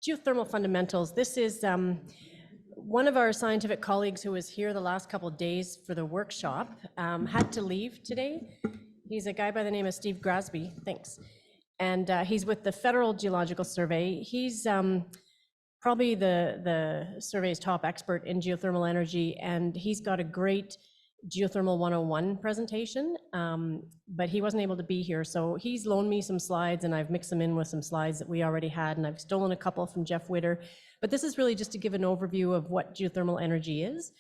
Geothermal fundamentals. This is one of our scientific colleagues who was here the last couple of days for the workshop had to leave today. He's a guy by the name of Steve Grasby, thanks. And he's with the Federal Geological Survey. He's probably the survey's top expert in geothermal energy, and he's got a great Geothermal 101 presentation, but he wasn't able to be here. So he's loaned me some slides and I've mixed them in with some slides that we already had, and I've stolen a couple from Jeff Witter. But this is really just to give an overview of what geothermal energy is.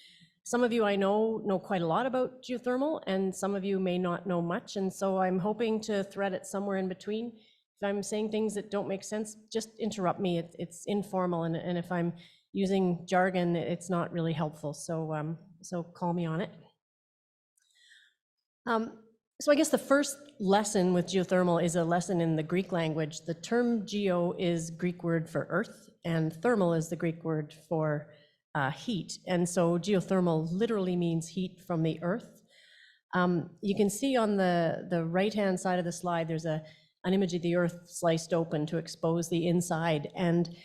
Some of you I know quite a lot about geothermal, and some of you may not know much. And so I'm hoping to thread it somewhere in between. If I'm saying things that don't make sense, just interrupt me. It's informal, and if I'm using jargon, it's not really helpful. So, so call me on it. So I guess the first lesson with geothermal is a lesson in the Greek language. The term geo is Greek word for earth, and thermal is the Greek word for heat. And so geothermal literally means heat from the earth. You can see on the right-hand side of the slide, there's an image of the earth sliced open to expose the inside. And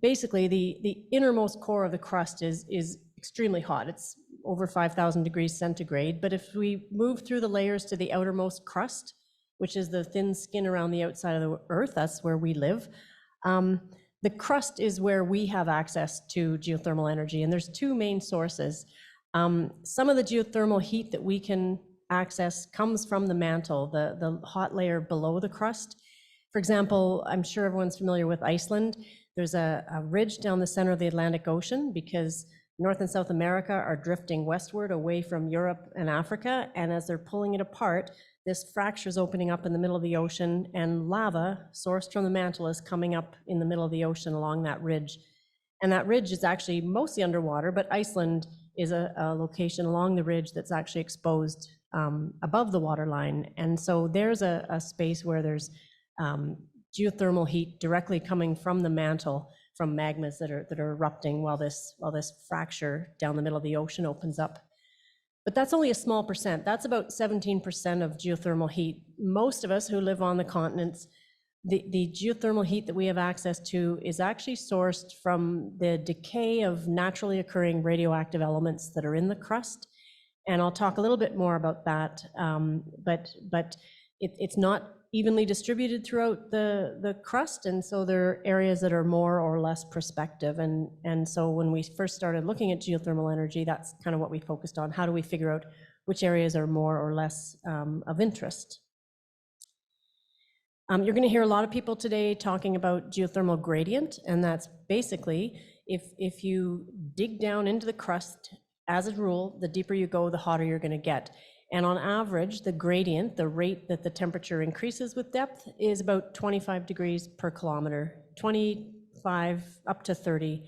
basically the innermost core of the crust is extremely hot. It's over 5,000 degrees centigrade. But if we move through the layers to the outermost crust, which is the thin skin around the outside of the earth, that's where we live. The crust is where we have access to geothermal energy, and there's two main sources. Some of the geothermal heat that we can access comes from the mantle, the hot layer below the crust. For example, I'm sure everyone's familiar with Iceland. There's a ridge down the center of the Atlantic Ocean because North and South America are drifting westward away from Europe and Africa, and as they're pulling it apart, this fracture is opening up in the middle of the ocean, and lava sourced from the mantle is coming up in the middle of the ocean along that ridge. And that ridge is actually mostly underwater, but Iceland is a location along the ridge that's actually exposed above the waterline. And so there's a space where there's geothermal heat directly coming from the mantle, from magmas that are erupting while this fracture down the middle of the ocean opens up. But that's only a small percent. That's about 17% of geothermal heat. Most of us who live on the continents, the geothermal heat that we have access to is actually sourced from the decay of naturally occurring radioactive elements that are in the crust. And I'll talk a little bit more about that, but it's not evenly distributed throughout the crust, and so there are areas that are more or less prospective. And so when we first started looking at geothermal energy, that's kind of what we focused on. How do we figure out which areas are more or less of interest? You're going to hear a lot of people today talking about geothermal gradient, and that's basically if you dig down into the crust, as a rule, the deeper you go, the hotter you're going to get. And on average, the gradient, the rate that the temperature increases with depth, is about 25 degrees per kilometer, 25 up to 30.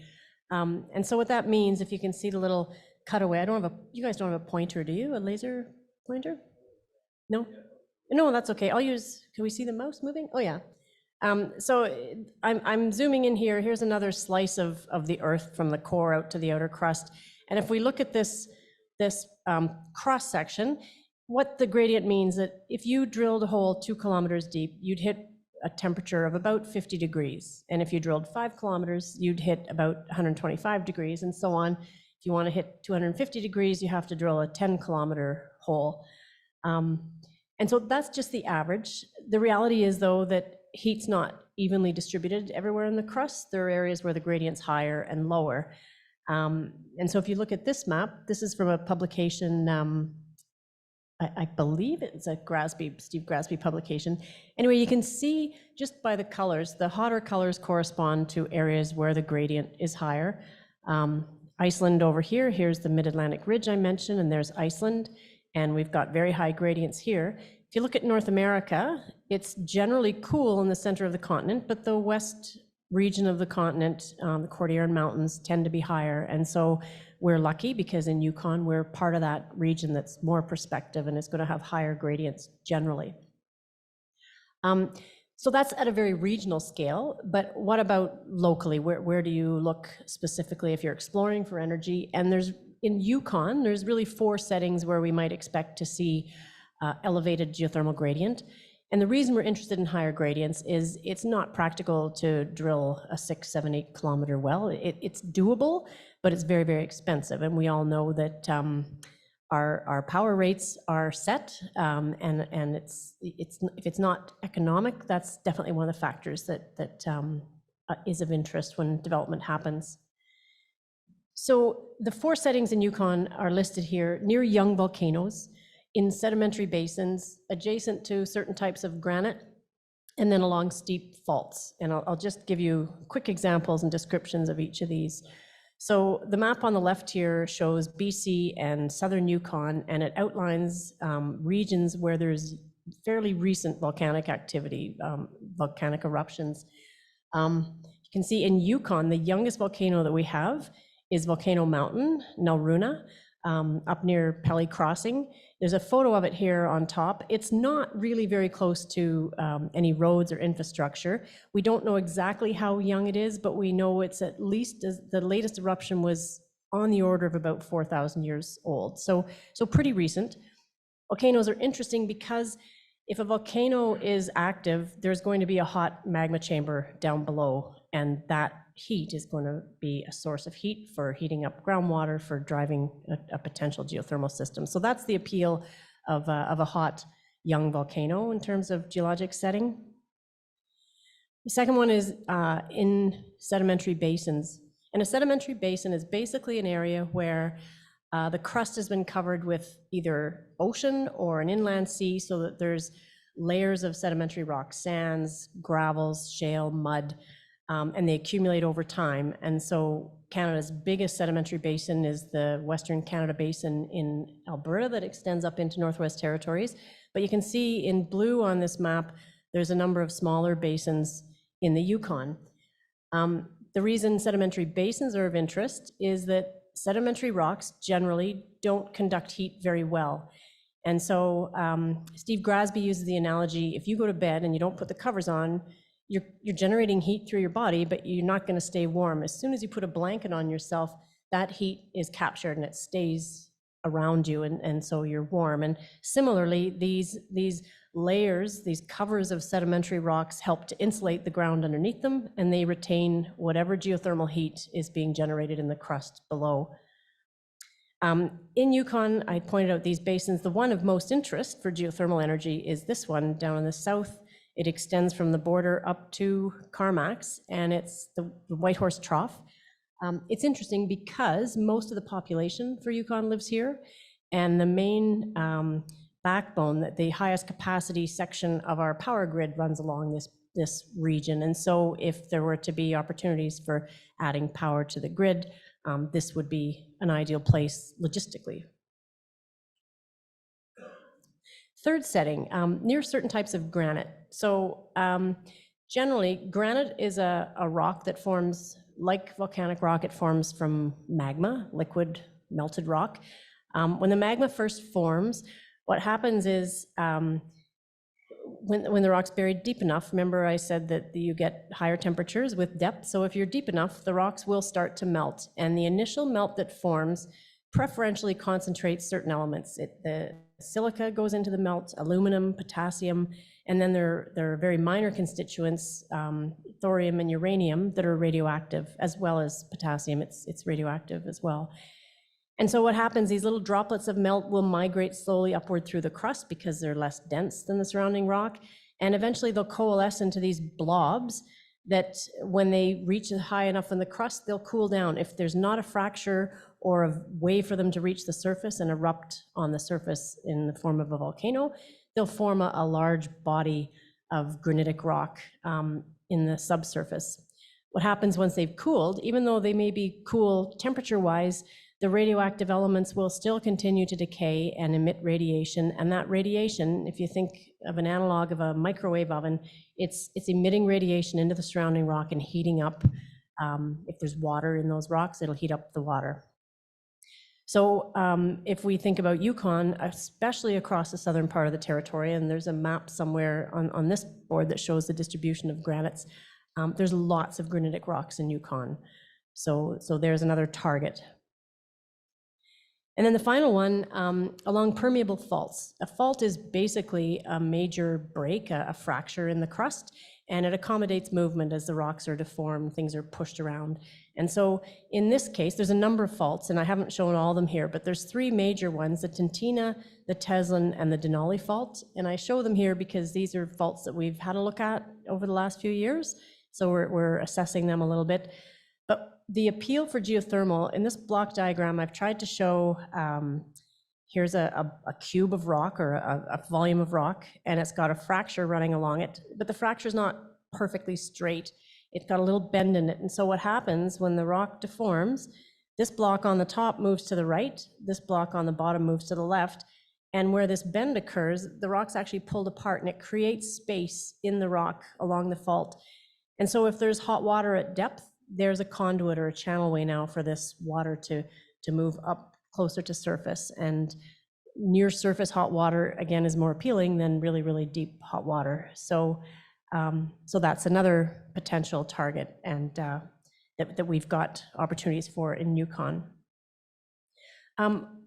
And so what that means, if you can see the little cutaway, you guys don't have a pointer, do you? A laser pointer? No? No, that's okay. Can we see the mouse moving? Oh yeah. So I'm zooming in here. Here's another slice of the earth from the core out to the outer crust. And if we look at this cross section, what the gradient means that if you drilled a hole 2 kilometers deep, you'd hit a temperature of about 50 degrees. And if you drilled 5 kilometers, you'd hit about 125 degrees, and so on. If you want to hit 250 degrees, you have to drill a 10-kilometer hole. And so that's just the average. The reality is, though, that heat's not evenly distributed everywhere in the crust. There are areas where the gradient's higher and lower. And so if you look at this map, this is from a publication, I believe it's a Steve Grasby publication. Anyway, you can see just by the colors, the hotter colors correspond to areas where the gradient is higher. Iceland over here, here's the Mid-Atlantic Ridge I mentioned, and there's Iceland, and we've got very high gradients here. If you look at North America, it's generally cool in the center of the continent, but the west region of the continent, the Cordilleran Mountains, tend to be higher. And so we're lucky because in Yukon, we're part of that region that's more prospective and is going to have higher gradients generally. So that's at a very regional scale, but what about locally? Where do you look specifically if you're exploring for energy? And in Yukon, there's really 4 settings where we might expect to see elevated geothermal gradient. And the reason we're interested in higher gradients is it's not practical to drill a 6, 7, 8 kilometer well. It's doable, but it's very, very expensive. And we all know that our power rates are set, and if it's not economic, that's definitely one of the factors that is of interest when development happens. So the 4 settings in Yukon are listed here: near young volcanoes, in sedimentary basins, adjacent to certain types of granite, and then along steep faults. And I'll just give you quick examples and descriptions of each of these. So the map on the left here shows BC and southern Yukon, and it outlines regions where there's fairly recent volcanic activity, volcanic eruptions. You can see in Yukon, the youngest volcano that we have is Volcano Mountain, Nalruna, up near Pelly Crossing. There's a photo of it here on top. It's not really very close to any roads or infrastructure. We don't know exactly how young it is, but we know it's at least, the latest eruption was on the order of about 4,000 years old. So pretty recent. Volcanoes are interesting because if a volcano is active, there's going to be a hot magma chamber down below, and that heat is going to be a source of heat for heating up groundwater, for driving a potential geothermal system. So that's the appeal of a hot young volcano in terms of geologic setting. The second one is in sedimentary basins. And a sedimentary basin is basically an area where the crust has been covered with either ocean or an inland sea, so that there's layers of sedimentary rock, sands, gravels, shale, mud, and they accumulate over time. And so Canada's biggest sedimentary basin is the Western Canada Basin in Alberta that extends up into Northwest Territories. But you can see in blue on this map, there's a number of smaller basins in the Yukon. The reason sedimentary basins are of interest is that sedimentary rocks generally don't conduct heat very well. And so Steve Grasby uses the analogy, if you go to bed and you don't put the covers on, you're generating heat through your body, but you're not going to stay warm. As soon as you put a blanket on yourself, that heat is captured and it stays around you, and so you're warm. And similarly, these layers, these covers of sedimentary rocks help to insulate the ground underneath them, and they retain whatever geothermal heat is being generated in the crust below. In Yukon, I pointed out these basins. The one of most interest for geothermal energy is this one down in the south. It extends from the border up to Carmax, and it's the Whitehorse Trough. It's interesting because most of the population for Yukon lives here, and the main backbone, that the highest capacity section of our power grid runs along this region. And so if there were to be opportunities for adding power to the grid, this would be an ideal place logistically. Third setting, near certain types of granite. So generally, granite is a rock that forms, like volcanic rock, it forms from magma, liquid melted rock. When the magma first forms, what happens is when the rock's buried deep enough, remember I said that you get higher temperatures with depth. So if you're deep enough, the rocks will start to melt. And the initial melt that forms preferentially concentrates certain elements. The silica goes into the melt, aluminum, potassium, and then there are very minor constituents, thorium and uranium, that are radioactive, as well as potassium. It's radioactive as well. And so what happens, these little droplets of melt will migrate slowly upward through the crust because they're less dense than the surrounding rock. And eventually they'll coalesce into these blobs that when they reach high enough in the crust, they'll cool down. If there's not a fracture or a way for them to reach the surface and erupt on the surface in the form of a volcano, they'll form a large body of granitic rock in the subsurface. What happens once they've cooled, even though they may be cool temperature-wise, the radioactive elements will still continue to decay and emit radiation. And that radiation, if you think of an analog of a microwave oven, it's emitting radiation into the surrounding rock and heating up. If there's water in those rocks, it'll heat up the water. So if we think about Yukon, especially across the southern part of the territory, and there's a map somewhere on this board that shows the distribution of granites, there's lots of granitic rocks in Yukon. So there's another target. And then the final one, along permeable faults. A fault is basically a major break, a fracture in the crust, and it accommodates movement as the rocks are deformed, things are pushed around. And so in this case, there's a number of faults, and I haven't shown all of them here, but there's three major ones, the Tintina, the Teslin, and the Denali fault. And I show them here because these are faults that we've had a look at over the last few years. So we're assessing them a little bit. But the appeal for geothermal, in this block diagram, I've tried to show, here's a cube of rock or a volume of rock, and it's got a fracture running along it, but the fracture is not perfectly straight. It's got a little bend in it. And so what happens when the rock deforms, this block on the top moves to the right, this block on the bottom moves to the left, and where this bend occurs, the rock's actually pulled apart and it creates space in the rock along the fault. And so if there's hot water at depth, there's a conduit or a channelway now for this water to move up closer to surface. And near surface hot water, again, is more appealing than really, really deep hot water. So, so that's another potential target, and that we've got opportunities for in Yukon.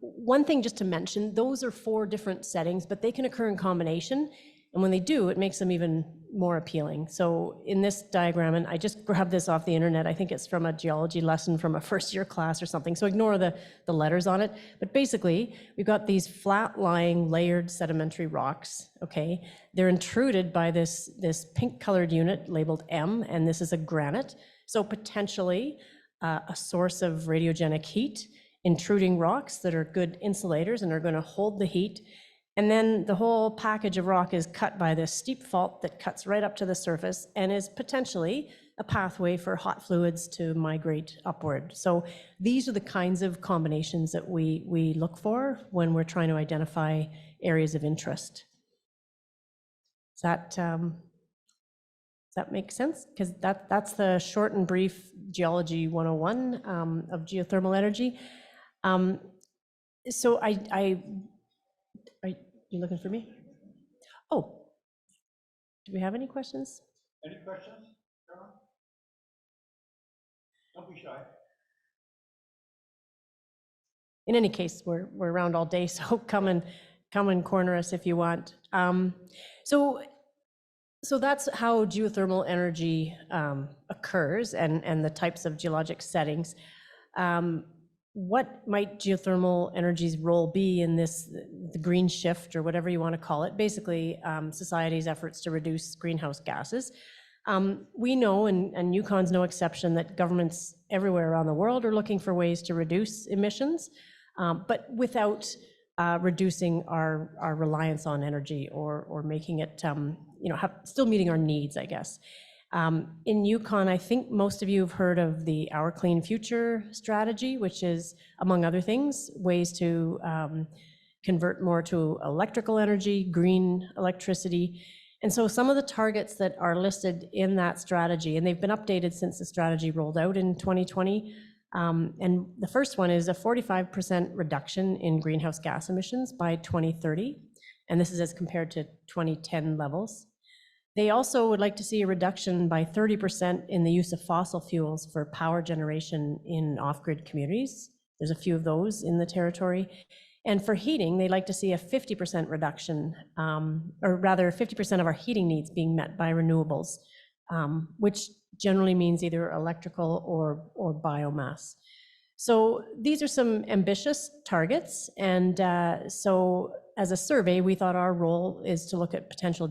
One thing just to mention, those are 4 different settings, but they can occur in combination. And when they do, it makes them even more appealing. So in this diagram, and I just grabbed this off the internet, I think it's from a geology lesson from a first-year class or something, so ignore the letters on it. But basically, we've got these flat-lying, layered sedimentary rocks, okay? They're intruded by this pink-colored unit labeled M, and this is a granite. So potentially a source of radiogenic heat, intruding rocks that are good insulators and are going to hold the heat. And then the whole package of rock is cut by this steep fault that cuts right up to the surface and is potentially a pathway for hot fluids to migrate upward. So these are the kinds of combinations that we look for when we're trying to identify areas of interest. Does that make sense? Because that's the short and brief Geology 101 of geothermal energy. So are you looking for me? Oh, do we have any questions? Any questions, Carolyn? Don't be shy. In any case, we're around all day, so come and corner us if you want. So that's how geothermal energy occurs and the types of geologic settings. What might geothermal energy's role be in the green shift, or whatever you want to call it? Basically, society's efforts to reduce greenhouse gases. We know, and Yukon's no exception, that governments everywhere around the world are looking for ways to reduce emissions, but without reducing our reliance on energy or making it, still meeting our needs, I guess. In Yukon, I think most of you have heard of the Our Clean Future strategy, which is, among other things, ways to convert more to electrical energy, green electricity. And so some of the targets that are listed in that strategy, and they've been updated since the strategy rolled out in 2020, and the first one is a 45% reduction in greenhouse gas emissions by 2030, and this is as compared to 2010 levels. They also would like to see a reduction by 30% in the use of fossil fuels for power generation in off-grid communities. There's a few of those in the territory. And for heating, they'd like to see a 50% reduction, or rather 50% of our heating needs being met by renewables, which generally means either electrical or biomass. So these are some ambitious targets. And so as a survey, we thought our role is to look at potential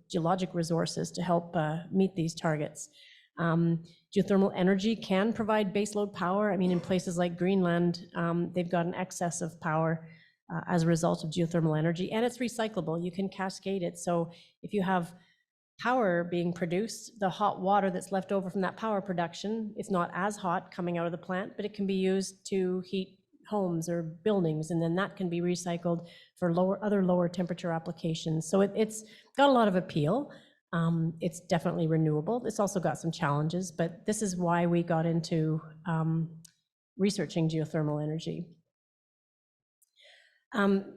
geologic resources to help meet these targets. Geothermal energy can provide baseload power. I mean, in places like Greenland, they've got an excess of power as a result of geothermal energy, and it's recyclable. You can cascade it. So if you have power being produced, the hot water that's left over from that power production, it's not as hot coming out of the plant, but it can be used to heat homes or buildings, and then that can be recycled for other lower temperature applications. So it's got a lot of appeal. It's definitely renewable. It's also got some challenges, but this is why we got into researching geothermal energy.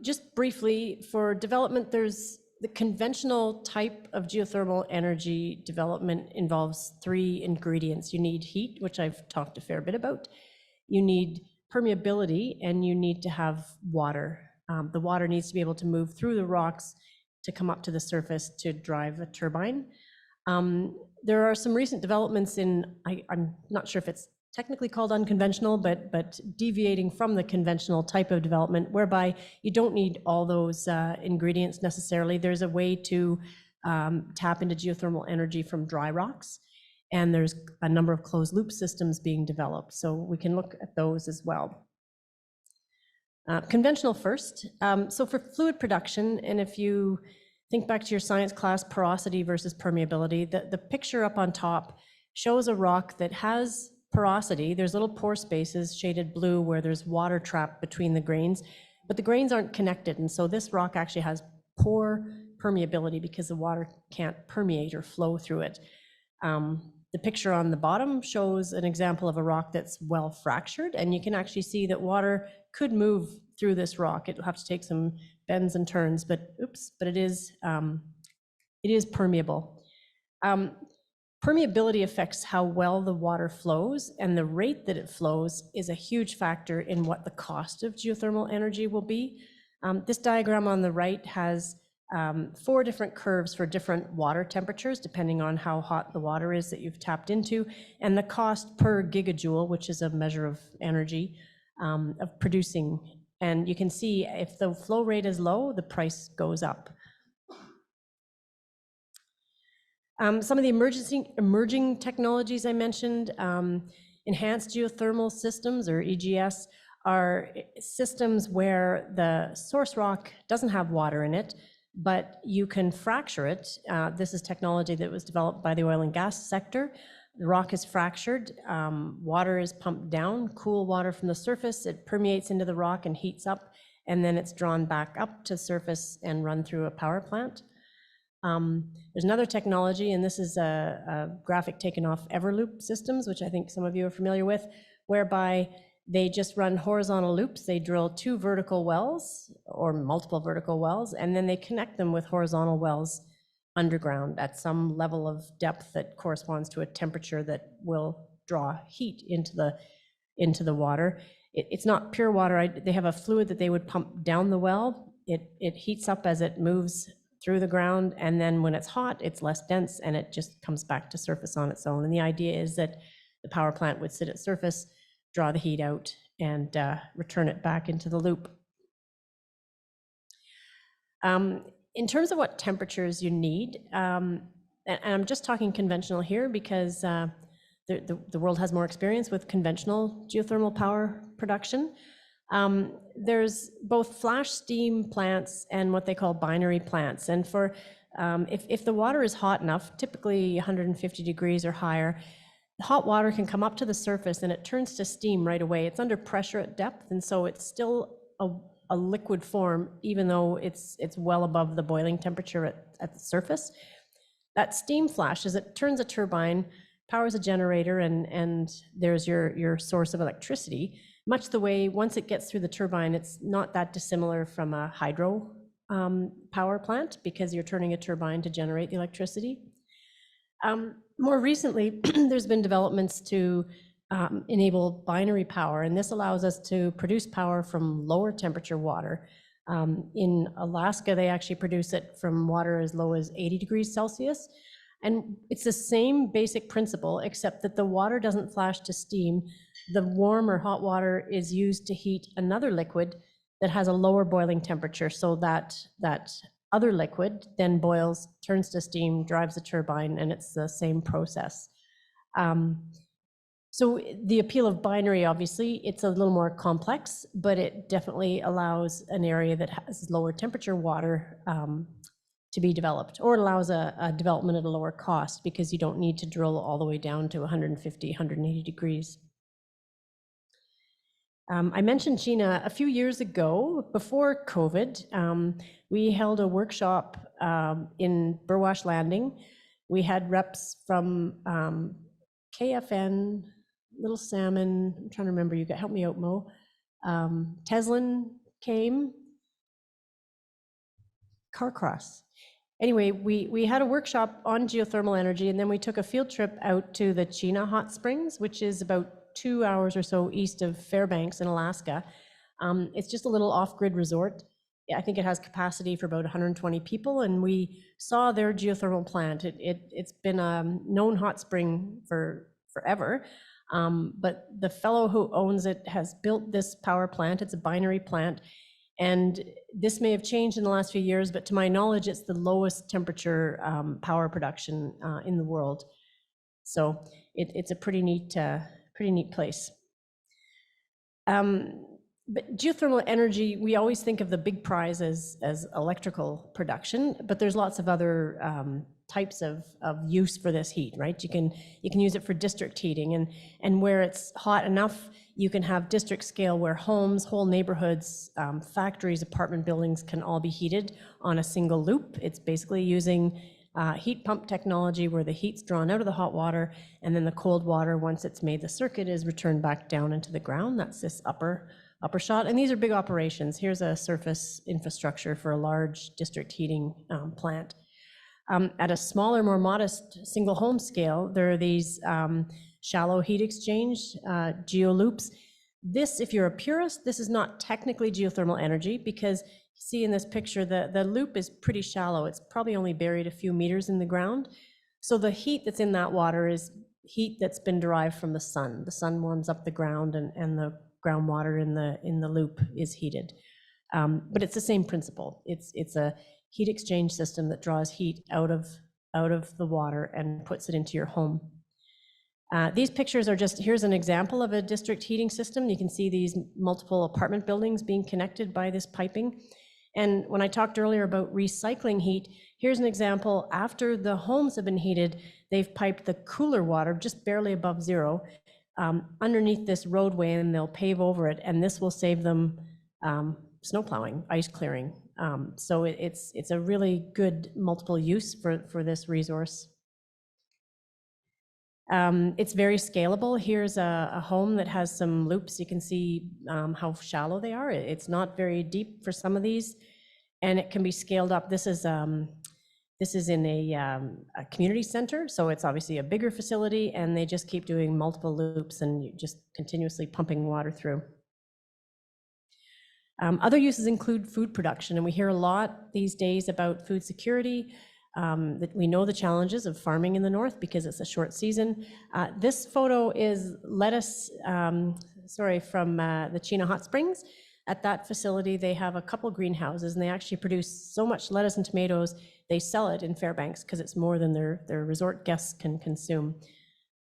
Just briefly, for development, there's the conventional type of geothermal energy development involves 3 ingredients. You need heat, which I've talked a fair bit about. You need permeability, and you need to have water. The water needs to be able to move through the rocks to come up to the surface to drive a turbine. There are some recent developments in, I'm not sure if it's technically called unconventional, but deviating from the conventional type of development, whereby you don't need all those ingredients necessarily. There's a way to tap into geothermal energy from dry rocks, and there's a number of closed loop systems being developed, so we can look at those as well. Conventional first. So for fluid production, and if you think back to your science class, porosity versus permeability, the picture up on top shows a rock that has porosity. There's little pore spaces shaded blue where there's water trapped between the grains, but the grains aren't connected. And so this rock actually has poor permeability because the water can't permeate or flow through it. The picture on the bottom shows an example of a rock that's well fractured, and you can actually see that water could move through this rock. It'll have to take some bends and turns, but it is permeable. Permeability affects how well the water flows, and the rate that it flows is a huge factor in what the cost of geothermal energy will be. This diagram on the right has 4 different curves for different water temperatures, depending on how hot the water is that you've tapped into, and the cost per gigajoule, which is a measure of energy, of producing. And you can see if the flow rate is low, the price goes up. Some of the emerging technologies I mentioned, enhanced geothermal systems, or EGS, are systems where the source rock doesn't have water in it, but you can fracture it. This is technology that was developed by the oil and gas sector. The rock is fractured, water is pumped down, cool water from the surface, it permeates into the rock and heats up, and then it's drawn back up to surface and run through a power plant. There's another technology, and this is a graphic taken off Everloop systems, which I think some of you are familiar with, whereby they just run horizontal loops. They drill 2 vertical wells or multiple vertical wells, and then they connect them with horizontal wells underground at some level of depth that corresponds to a temperature that will draw heat into the water. It's not pure water. They have a fluid that they would pump down the well. It heats up as it moves through the ground, and then when it's hot, it's less dense, and it just comes back to surface on its own. And the idea is that the power plant would sit at surface, draw the heat out, and return it back into the loop. In terms of what temperatures you need, and I'm just talking conventional here because the world has more experience with conventional geothermal power production. There's both flash steam plants and what they call binary plants. And for if the water is hot enough, typically 150 degrees or higher, the hot water can come up to the surface and it turns to steam right away. It's under pressure at depth, and so it's still a liquid form, even though it's well above the boiling temperature at the surface. That steam flash, as it turns a turbine, powers a generator, and there's your source of electricity. Much the way, once it gets through the turbine, it's not that dissimilar from a hydro power plant, because you're turning a turbine to generate the electricity. More recently, there's been developments to enable binary power, and this allows us to produce power from lower temperature water. In Alaska, they actually produce it from water as low as 80 degrees Celsius. And it's the same basic principle, except that the water doesn't flash to steam. The warm or hot water is used to heat another liquid that has a lower boiling temperature, so that other liquid then boils, turns to steam, drives the turbine, and it's the same process. So the appeal of binary, obviously, it's a little more complex, but it definitely allows an area that has lower temperature water to be developed, or it allows a development at a lower cost because you don't need to drill all the way down to 150, 180 degrees. I mentioned China a few years ago, before COVID. We held a workshop in Burwash Landing. We had reps from KFN, Little Salmon, I'm trying to remember, you got, help me out, Mo. Teslin came, Carcross. Anyway, we had a workshop on geothermal energy, and then we took a field trip out to the China Hot Springs, which is about 2 hours or so east of Fairbanks in Alaska. It's just a little off-grid resort. I think it has capacity for about 120 people, and we saw their geothermal plant. It's been a known hot spring for forever, but the fellow who owns it has built this power plant. It's a binary plant, and this may have changed in the last few years, but to my knowledge, it's the lowest temperature power production in the world. So it's a pretty neat place. But geothermal energy, we always think of the big prize as electrical production, but there's lots of other types of use for this heat, right? You can use it for district heating, and where it's hot enough, you can have district scale where homes, whole neighborhoods, factories, apartment buildings can all be heated on a single loop. It's basically using heat pump technology where the heat's drawn out of the hot water, and then the cold water, once it's made the circuit, is returned back down into the ground. That's this upper shot, and these are big operations. Here's a surface infrastructure for a large district heating plant. At a smaller, more modest single home scale, there are these shallow heat exchange geoloops. This, if you're a purist, this is not technically geothermal energy, because see in this picture, the loop is pretty shallow. It's probably only buried a few meters in the ground. So the heat that's in that water is heat that's been derived from the sun. The sun warms up the ground, and the groundwater in the loop is heated. But it's the same principle. It's a heat exchange system that draws heat out of the water and puts it into your home. These pictures are just, here's an example of a district heating system. You can see these multiple apartment buildings being connected by this piping. And when I talked earlier about recycling heat, here's an example. After the homes have been heated, they've piped the cooler water just barely above zero underneath this roadway, and they'll pave over it, and this will save them snow plowing, ice clearing. So it's a really good multiple use for this resource. It's very scalable. Here's a home that has some loops. You can see how shallow they are. It's not very deep for some of these, and it can be scaled up. This is in a community center, so it's obviously a bigger facility, and they just keep doing multiple loops and just continuously pumping water through. Other uses include food production, and we hear a lot these days about food security. That we know the challenges of farming in the north because it's a short season. This photo is lettuce, from the Chena Hot Springs. At that facility, they have a couple greenhouses, and they actually produce so much lettuce and tomatoes, they sell it in Fairbanks because it's more than their resort guests can consume.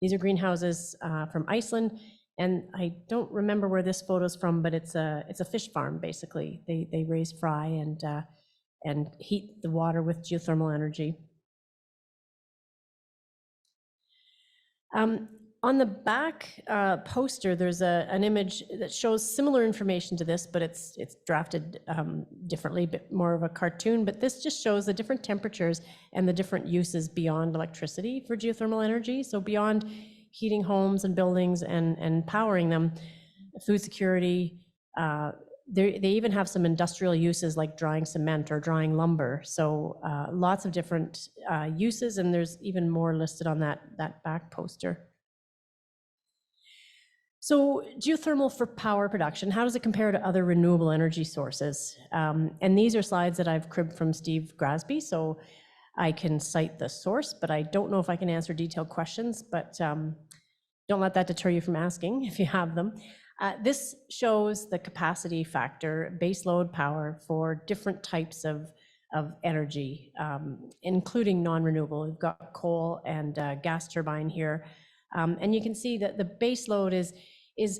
These are greenhouses from Iceland, and I don't remember where this photo is from, but it's a fish farm, basically. They raise fry and heat the water with geothermal energy. On the back poster, there's an image that shows similar information to this, but it's drafted differently, a bit more of a cartoon, but this just shows the different temperatures and the different uses beyond electricity for geothermal energy. So beyond heating homes and buildings and powering them, food security, they even have some industrial uses like drying cement or drying lumber. So lots of different uses, and there's even more listed on that back poster. So geothermal for power production, how does it compare to other renewable energy sources? And these are slides that I've cribbed from Steve Grasby, so I can cite the source, but I don't know if I can answer detailed questions, but don't let that deter you from asking if you have them. This shows the capacity factor, baseload power for different types of energy, including non-renewable. We've got coal and gas turbine here. And you can see that the baseload is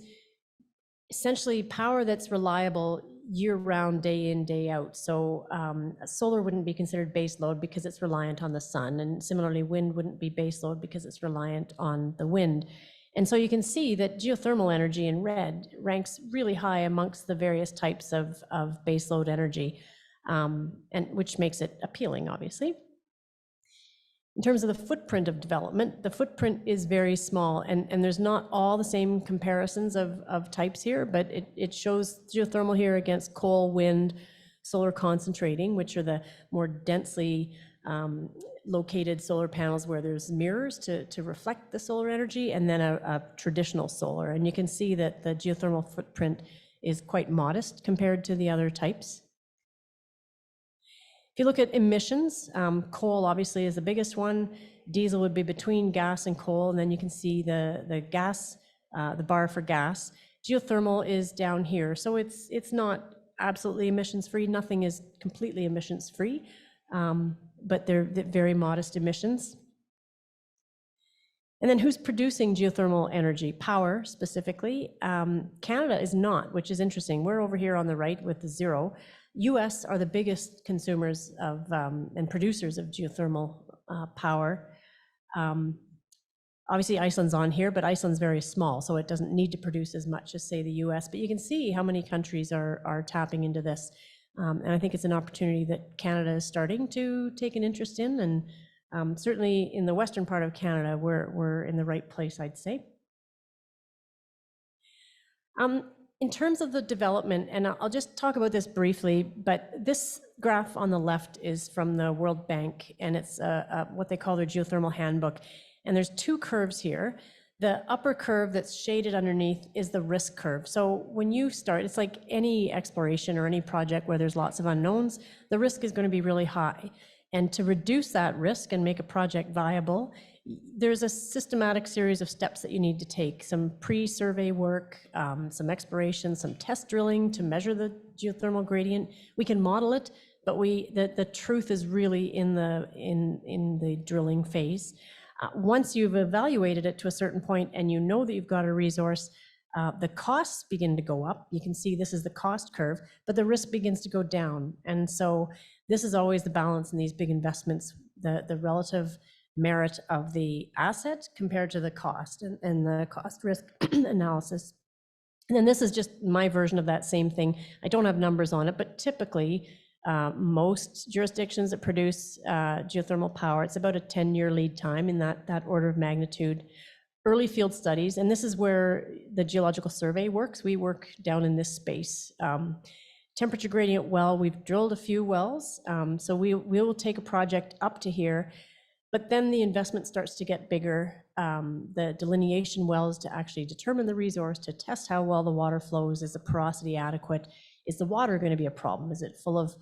essentially power that's reliable year-round, day in, day out. So solar wouldn't be considered baseload because it's reliant on the sun, and similarly wind wouldn't be baseload because it's reliant on the wind. And so you can see that geothermal energy in red ranks really high amongst the various types of baseload energy, and which makes it appealing, obviously. In terms of the footprint of development, the footprint is very small, and there's not all the same comparisons of types here, but it shows geothermal here against coal, wind, solar concentrating, which are the more densely located solar panels where there's mirrors to reflect the solar energy, and then a traditional solar. And you can see that the geothermal footprint is quite modest compared to the other types. If you look at emissions, coal obviously is the biggest one. Diesel would be between gas and coal, and then you can see the gas, the bar for gas. Geothermal is down here, so it's not absolutely emissions-free. Nothing is completely emissions-free, but they're very modest emissions. And then who's producing geothermal energy? Power, specifically. Canada is not, which is interesting. We're over here on the right with the 0. US are the biggest consumers of and producers of geothermal power. Obviously Iceland's on here, but Iceland's very small, so it doesn't need to produce as much as, say, the US. But you can see how many countries are tapping into this. And I think it's an opportunity that Canada is starting to take an interest in. And certainly in the western part of Canada, we're in the right place, I'd say. In terms of the development, and I'll just talk about this briefly, but this graph on the left is from the World Bank, and it's what they call their geothermal handbook. And there's 2 curves here. The upper curve that's shaded underneath is the risk curve. So when you start, it's like any exploration or any project where there's lots of unknowns, the risk is going to be really high. And to reduce that risk and make a project viable, there's a systematic series of steps that you need to take. Some pre-survey work, some exploration, some test drilling to measure the geothermal gradient. We can model it, but the truth is really in the drilling phase. Once you've evaluated it to a certain point and you know that you've got a resource, the costs begin to go up. You can see this is the cost curve, but the risk begins to go down. And so this is always the balance in these big investments, the relative merit of the asset compared to the cost and the cost risk analysis. And then this is just my version of that same thing. I don't have numbers on it, but typically most jurisdictions that produce geothermal power, it's about a 10-year lead time in that order of magnitude. Early field studies, and this is where the Geological Survey works. We work down in this space. Temperature gradient well, we've drilled a few wells, so we will take a project up to here, but then the investment starts to get bigger. The delineation wells to actually determine the resource, to test how well the water flows. Is the porosity adequate? Is the water going to be a problem? Is it full of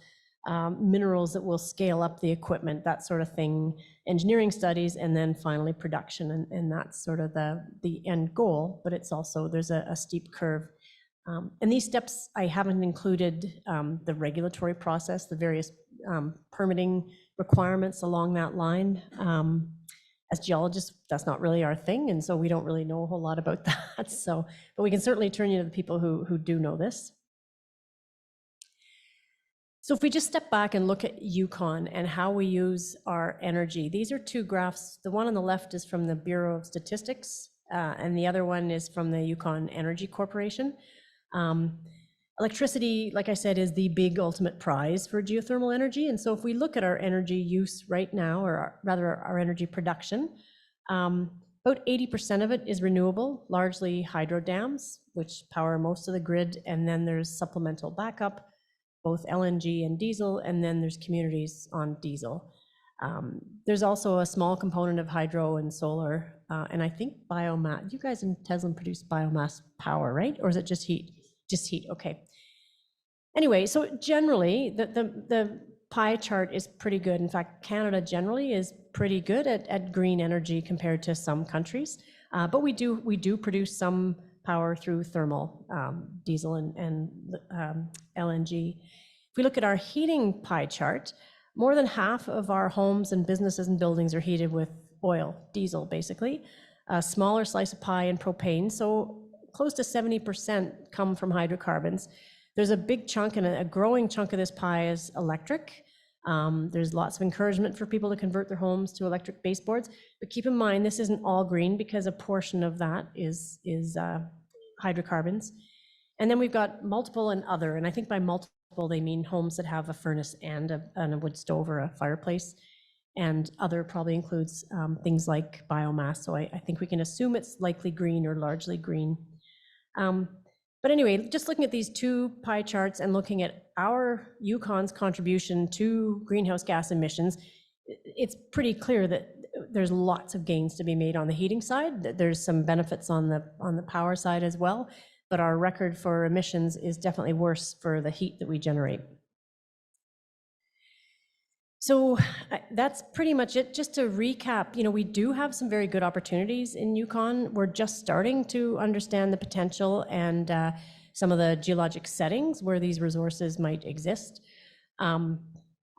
minerals that will scale up the equipment, that sort of thing? Engineering studies, and then finally production, and that's sort of the end goal, but it's also, there's a steep curve. And these steps, I haven't included the regulatory process, the various permitting requirements along that line. As geologists, that's not really our thing, and so we don't really know a whole lot about that. So, but we can certainly turn you to the people who do know this. So if we just step back and look at Yukon and how we use our energy, these are 2 graphs. The one on the left is from the Bureau of Statistics, and the other one is from the Yukon Energy Corporation. Electricity, like I said, is the big ultimate prize for geothermal energy. And so if we look at our energy use right now, or rather our energy production, about 80% of it is renewable, largely hydro dams, which power most of the grid. And then there's supplemental backup, both LNG and diesel, and then there's communities on diesel. There's also a small component of hydro and solar, and I think biomass. You guys in Teslin produce biomass power, right? Or is it just heat? Just heat, okay. Anyway, so generally, the pie chart is pretty good. In fact, Canada generally is pretty good at green energy compared to some countries, but we do produce some power through thermal, diesel and LNG. If we look at our heating pie chart, more than half of our homes and businesses and buildings are heated with oil, diesel basically, a smaller slice of pie and propane, so close to 70% come from hydrocarbons. There's a big chunk and a growing chunk of this pie is electric. There's lots of encouragement for people to convert their homes to electric baseboards, but keep in mind this isn't all green because a portion of that is hydrocarbons. And then we've got multiple and other, and I think by multiple they mean homes that have a furnace and a wood stove or a fireplace, and other probably includes things like biomass. So I think we can assume it's likely green or largely green. But anyway, just looking at these 2 pie charts and looking at our Yukon's contribution to greenhouse gas emissions, it's pretty clear that there's lots of gains to be made on the heating side. That there's some benefits on the power side as well, but our record for emissions is definitely worse for the heat that we generate. So that's pretty much it. Just to recap, we do have some very good opportunities in Yukon. We're just starting to understand the potential and some of the geologic settings where these resources might exist.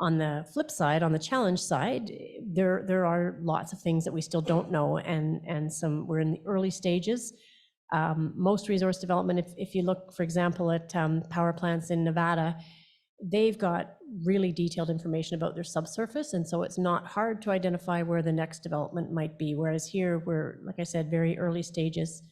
On the flip side, on the challenge side, there are lots of things that we still don't know, and we're in the early stages. Most resource development, if you look, for example, at power plants in Nevada, they've got really detailed information about their subsurface, and so it's not hard to identify where the next development might be, whereas here we're, like I said, very early stages.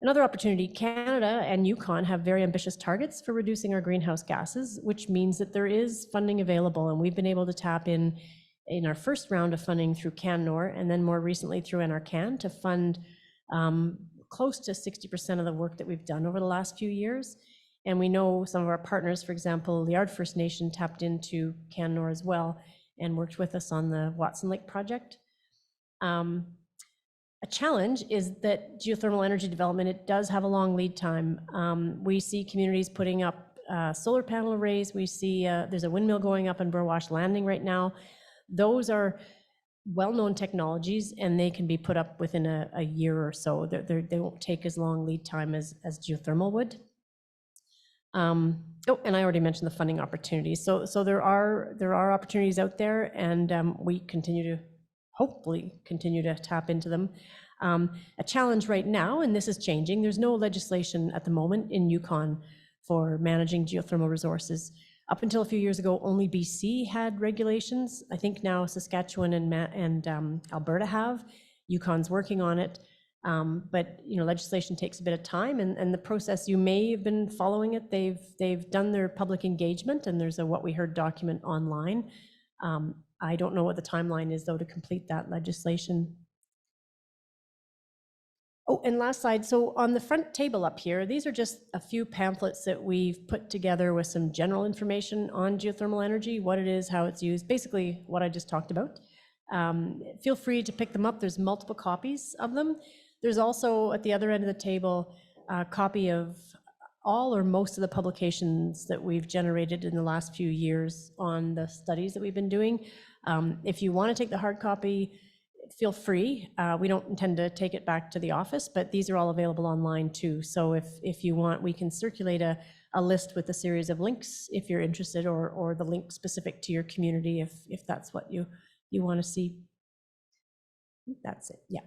Another opportunity, Canada and Yukon have very ambitious targets for reducing our greenhouse gases, which means that there is funding available, and we've been able to tap in our first round of funding through CanNor, and then more recently through NRCan to fund close to 60% of the work that we've done over the last few years. And we know some of our partners, for example, the Ard First Nation tapped into CanNor as well and worked with us on the Watson Lake project. A challenge is that geothermal energy development, it does have a long lead time. We see communities putting up solar panel arrays. We see there's a windmill going up in Burwash Landing right now. Those are well-known technologies, and they can be put up within a year or so. They won't take as long lead time as geothermal would. And I already mentioned the funding opportunities. So there are opportunities out there, and we hopefully continue to tap into them. A challenge right now, and this is changing, there's no legislation at the moment in Yukon for managing geothermal resources. Up until a few years ago, only BC had regulations. I think now Saskatchewan and Alberta have. Yukon's working on it. But legislation takes a bit of time, and the process, you may have been following it. They've done their public engagement, and there's a What We Heard document online. I don't know what the timeline is, though, to complete that legislation. Oh, and last slide. So on the front table up here, these are just a few pamphlets that we've put together with some general information on geothermal energy, what it is, how it's used, basically what I just talked about. Feel free to pick them up. There's multiple copies of them. There's also, at the other end of the table, a copy of all or most of the publications that we've generated in the last few years on the studies that we've been doing. If you want to take the hard copy, feel free. We don't intend to take it back to the office, but these are all available online too. So if you want, we can circulate a list with a series of links if you're interested, or the link specific to your community if that's what you want to see. That's it, yeah.